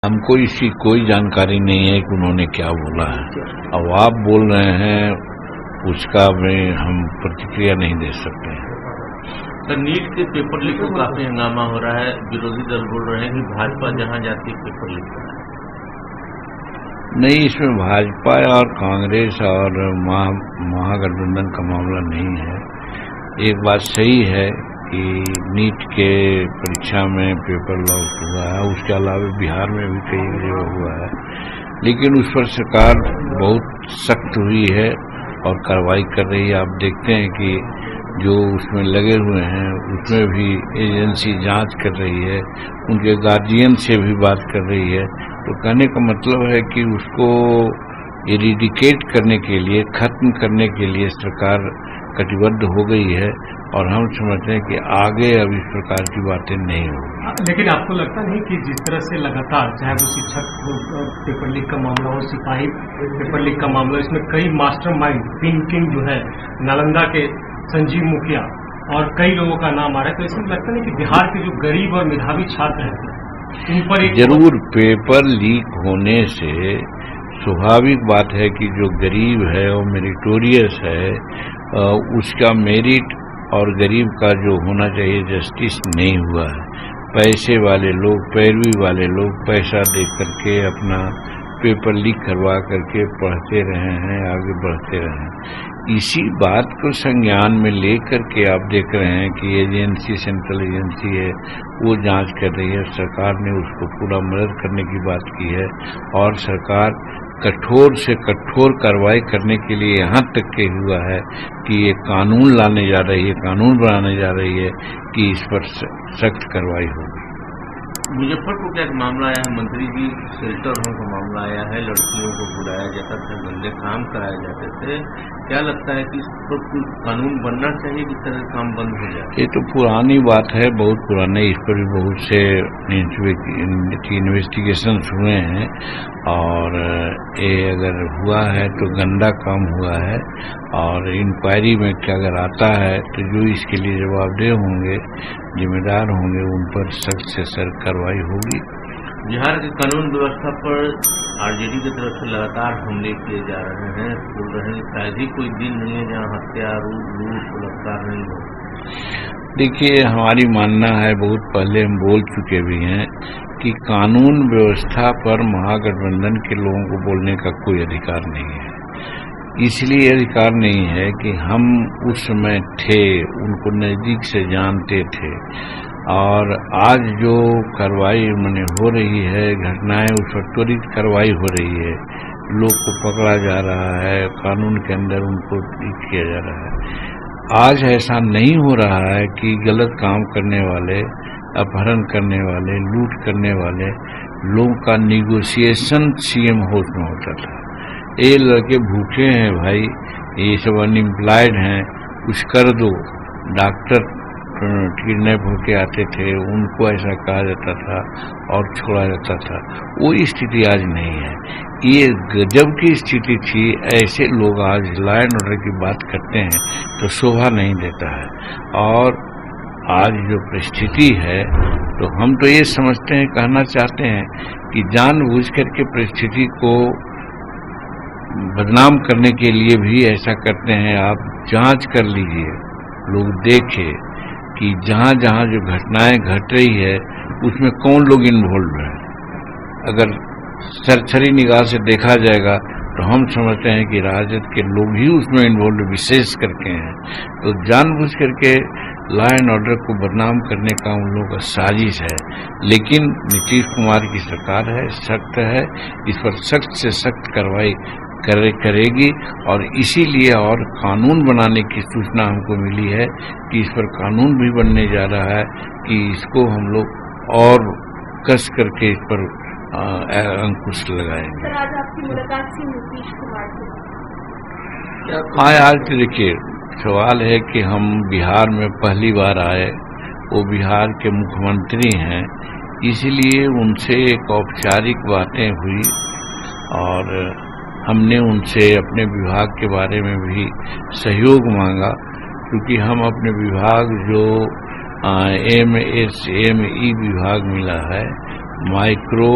हमको इसकी कोई जानकारी नहीं है कि उन्होंने क्या बोला है। अब आप बोल रहे हैं उसका में हम प्रतिक्रिया नहीं दे सकते हैं। सर, नीट के पेपर लीक को काफी हंगामा हो रहा है। विरोधी दल बोल रहे हैं कि भाजपा जहां जाती है पेपर लीक हो रहा है। नहीं, इसमें भाजपा और कांग्रेस और महागठबंधन का मामला नहीं है। एक बात सही है कि नीट के परीक्षा में पेपर लॉक हुआ है, उसके अलावा बिहार में भी कई जगह हुआ है, लेकिन उस पर सरकार बहुत सख्त हुई है और कार्रवाई कर रही है। आप देखते हैं कि जो उसमें लगे हुए हैं उसमें भी एजेंसी जांच कर रही है, उनके गार्जियन से भी बात कर रही है। तो कहने का मतलब है कि उसको इरिडिकेट करने के लिए, खत्म करने के लिए सरकार कटिबद्ध हो गई है और हम समझते हैं कि आगे अब इस प्रकार की बातें नहीं होगी। लेकिन आपको लगता नहीं कि जिस तरह से लगातार, चाहे वो शिक्षक पेपर लीक का मामला हो, सिपाही पेपर लीक का मामला, इसमें कई मास्टरमाइंड थिंकिंग जो है, नालंदा के संजीव मुखिया और कई लोगों का नाम आ रहा है, तो इसमें लगता नहीं कि बिहार के जो गरीब और मेधावी छात्र हैं उन पर जरूर पेपर लीक होने से स्वाभाविक बात है कि जो गरीब है और मेरिटोरियस है उसका मेरिट और गरीब का जो होना चाहिए जस्टिस नहीं हुआ है। पैसे वाले लोग, पैरवी वाले लोग पैसा दे करके अपना पेपर लीक करवा करके पढ़ते रहे हैं, आगे बढ़ते रहे हैं। इसी बात को संज्ञान में लेकर के आप देख रहे हैं कि एजेंसी, सेंट्रल एजेंसी है, वो जांच कर रही है। सरकार ने उसको पूरा मदद करने की बात की है और सरकार कठोर से कठोर कार्रवाई करने के लिए यहाँ तक के हुआ है कि ये कानून लाने जा रही है, कानून बनाने जा रही है कि इस पर सख्त कार्रवाई होगी। मुजफ्फरपुर का एक मामला आया है, मंत्री जी शेल्टर होम का मामला आया है, लड़कियों को बुलाया जाता था, गंदे काम कराए जाते थे। क्या लगता है कि इस पर कोई कानून बनना चाहिए कि इस तरह काम बंद हो जाए? ये तो पुरानी बात है, बहुत पुराने, इस पर भी बहुत से इन्वेस्टिगेशन हुए हैं और ये अगर हुआ है तो गंदा काम हुआ है और इंक्वायरी में क्या अगर आता है तो जो इसके लिए जवाबदेह होंगे, जिम्मेदार होंगे, उन पर सख्त से सख्त कार्रवाई होगी। बिहार की कानून व्यवस्था पर आरजेडी की तरफ से लगातार हमले किए जा रहे हैं, बोल रहे हैं शायद ही कोई दिन नहीं है जहां हत्या, लूट, बलात्कार नहीं हो। देखिए, हमारी मानना है, बहुत पहले हम बोल चुके भी हैं कि कानून व्यवस्था पर महागठबंधन के लोगों को बोलने का कोई अधिकार नहीं है। इसलिए अधिकार नहीं है कि हम उस समय थे, उनको नजदीक से जानते थे और आज जो कार्रवाई मैंने हो रही है, घटनाएं, उस पर त्वरित कार्रवाई हो रही है, लोग को पकड़ा जा रहा है, कानून के अंदर उनको किया जा रहा है। आज ऐसा नहीं हो रहा है कि गलत काम करने वाले, अपहरण करने वाले, लूट करने वाले लोगों का निगोशिएशन सीएम हाउस में होता था। ये लड़के भूखे हैं भाई, ये सब अनएम्प्लॉयड हैं, कुछ कर दो। डॉक्टर किडनैप होके आते थे, उनको ऐसा कहा जाता था और छोड़ा जाता था। वो स्थिति आज नहीं है। ये गजब की स्थिति थी। ऐसे लोग आज लॉ एंड ऑर्डर की बात करते हैं तो शोभा नहीं देता है। और आज जो परिस्थिति है तो हम तो ये समझते हैं, कहना चाहते हैं कि जानबूझ करके परिस्थिति को बदनाम करने के लिए भी ऐसा करते हैं। आप जांच कर लीजिए, लोग देखें कि जहां जहां जो घटनाएं घट रही है उसमें कौन लोग इन्वॉल्व हैं। अगर सरसरी निगाह से देखा जाएगा तो हम समझते हैं कि राजद के लोग ही उसमें इन्वॉल्व विशेष करके हैं। तो जानबूझ करके लॉ एंड ऑर्डर को बदनाम करने का उन लोगों का साजिश है। लेकिन नीतीश कुमार की सरकार है, सख्त है, इस पर सख्त से सख्त कार्रवाई करेगी और इसीलिए और कानून बनाने की सूचना हमको मिली है कि इस पर कानून भी बनने जा रहा है कि इसको हम लोग और कस करके इस पर अंकुश लगाएंगे। सर, आज आपकी मुलाकात थी नीतीश कुमार से? हाँ, आज तो देखिए, सवाल है कि हम बिहार में पहली बार आए, वो बिहार के मुख्यमंत्री हैं, इसलिए उनसे एक औपचारिक बातें हुई और हमने उनसे अपने विभाग के बारे में भी सहयोग मांगा, क्योंकि हम अपने विभाग जो MSME विभाग मिला है, माइक्रो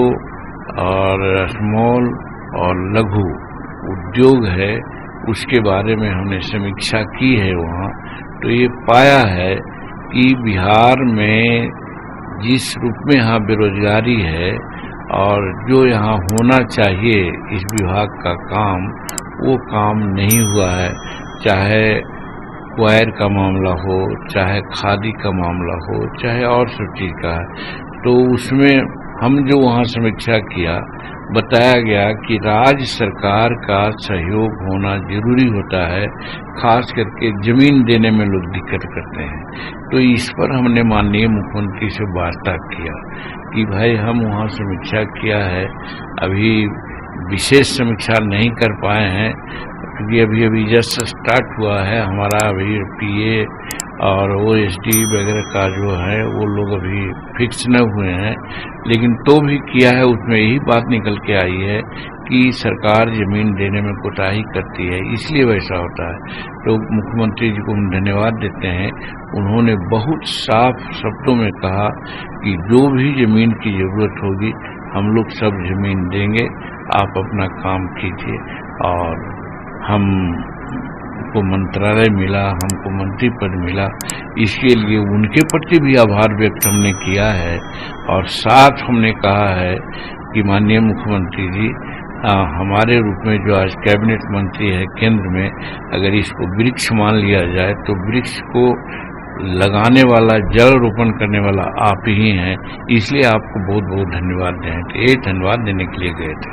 और स्मॉल और लघु उद्योग है उसके बारे में हमने समीक्षा की है वहाँ, तो ये पाया है कि बिहार में जिस रूप में यहाँ बेरोजगारी है और जो यहाँ होना चाहिए इस विभाग का काम, वो काम नहीं हुआ है। चाहे वायर का मामला हो, चाहे खादी का मामला हो, चाहे और सब चीज का है। तो उसमें हम जो वहाँ समीक्षा किया, बताया गया कि राज्य सरकार का सहयोग होना जरूरी होता है, खास करके जमीन देने में लोग दिक्कत करते हैं। तो इस पर हमने माननीय मुख्यमंत्री से वार्ता किया कि भाई हम वहाँ समीक्षा किया है, अभी विशेष समीक्षा नहीं कर पाए हैं क्योंकि अभी जस्ट स्टार्ट हुआ है हमारा। अभी पीए और ओएसडी वगैरह का जो है वो लोग अभी फिक्स न हुए हैं, लेकिन तो भी किया है। उसमें यही बात निकल के आई है कि सरकार जमीन देने में कोताही करती है, इसलिए वैसा होता है। तो मुख्यमंत्री जी को हम धन्यवाद देते हैं, उन्होंने बहुत साफ शब्दों में कहा कि जो भी जमीन की जरूरत होगी हम लोग सब जमीन देंगे, आप अपना काम कीजिए। और हमको मंत्रालय मिला, हमको मंत्री पद मिला, इसके लिए उनके प्रति भी आभार व्यक्त हमने किया है। और साथ हमने कहा है कि माननीय मुख्यमंत्री जी, हमारे रूप में जो आज कैबिनेट मंत्री है केंद्र में, अगर इसको वृक्ष मान लिया जाए तो वृक्ष को लगाने वाला, जल रोपण करने वाला आप ही हैं, इसलिए आपको बहुत बहुत धन्यवाद दें। तो ये धन्यवाद देने के लिए गए थे।